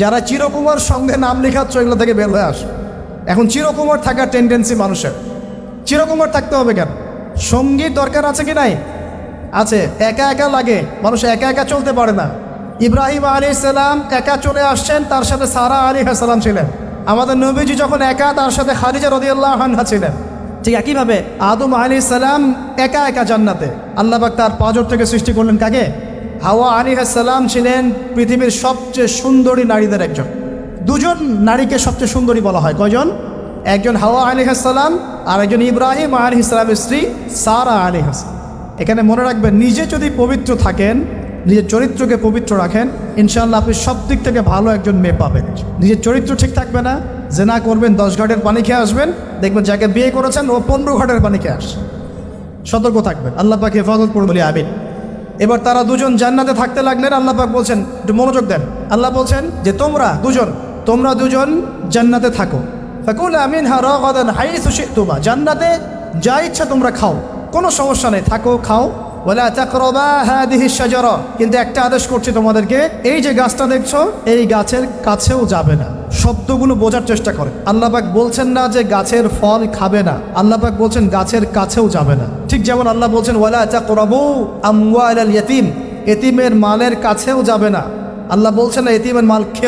যারা চিরকুমার সঙ্গে নাম লেখাচ্ছ এগুলো থেকে বের হয়ে আস। এখন চিরকুমার থাকার টেন্ডেন্সি মানুষের, চিরকুমার থাকতে হবে কেন? সঙ্গীত দরকার আছে কি নাই? আছে। একা একা লাগে, মানুষ একা একা চলতে পারে না। ইব্রাহিম আলাইহিস সালাম একা চলে আসছেন, তার সাথে সারা আলাইহিস সালাম ছিলেন। আমাদের নবীজি যখন একা, তার সাথে খাদিজা রাদিয়াল্লাহু আনহা ছিলেন। ঠিক একইভাবে আদম আলাইহিস সালাম একা একা জান্নাতে, আল্লাহ পাক তার পাঁজর থেকে সৃষ্টি করলেন কাকে? হাওয়া আলাইহিস সালাম ছিলেন পৃথিবীর সবচেয়ে সুন্দরী নারীদের একজন। দুজন নারীকে সবচেয়ে সুন্দরী বলা হয়, কয়জন? একজন হাওয়া আলাইহিস সালাম আর একজন ইব্রাহিম আলাইহিস সালামের স্ত্রী সারা আলাইহিস সালাম। এখানে মনে রাখবেন, নিজে যদি পবিত্র থাকেন, নিজের চরিত্রকে পবিত্র রাখেন, ইনশাআল্লাহ আপনি সব দিক থেকে ভালো একজন মেয়ে পাবেন। নিজের চরিত্র ঠিক থাকবে না, জেনা করবেন, 10 ঘাটের পানি খেয়ে আসবেন, দেখবেন যাকে বিয়ে করেছেন ও 15 ঘাটের পানি খেয়ে আসছে। সতর্ক থাকবেন, আল্লাহ পাক হেফাজত করুন বলি আমিন। এবার তারা দুজন জান্নাতে থাকতে লাগলেন। আল্লাহ পাক বলছেন, একটু মনোযোগ দেন, আল্লাহ বলছেন যে তোমরা দুজন জান্নাতে থাকো। ফাকুলা মিনহা রাগাদান হাইসু শি'তুমা, জান্নাতে যা ইচ্ছা তোমরা খাও, কোনো সমস্যা নেই, থাকো খাও। ওয়ালা তাকরাবা হাদিহি শাজারা, কিন্তু একটা আদেশ করছি তোমাদেরকে, এই যে গাছটা দেখছো এই গাছের কাছেও যাবে না। শব্দগুলো বোঝার চেষ্টা করে। আল্লাহ পাক বলছেন না যে গাছের ফল খাবে না, আল্লাহ পাক বলছেন গাছের কাছেও যাবে না। ঠিক যেমন আল্লাহ বলছেন ওয়ালা তাকরাবু আমওয়ালাল ইয়াতীম, এতিমের মালের কাছেও যাবে না। আল্লাহ বলছেন না এতিমের মাল খেও।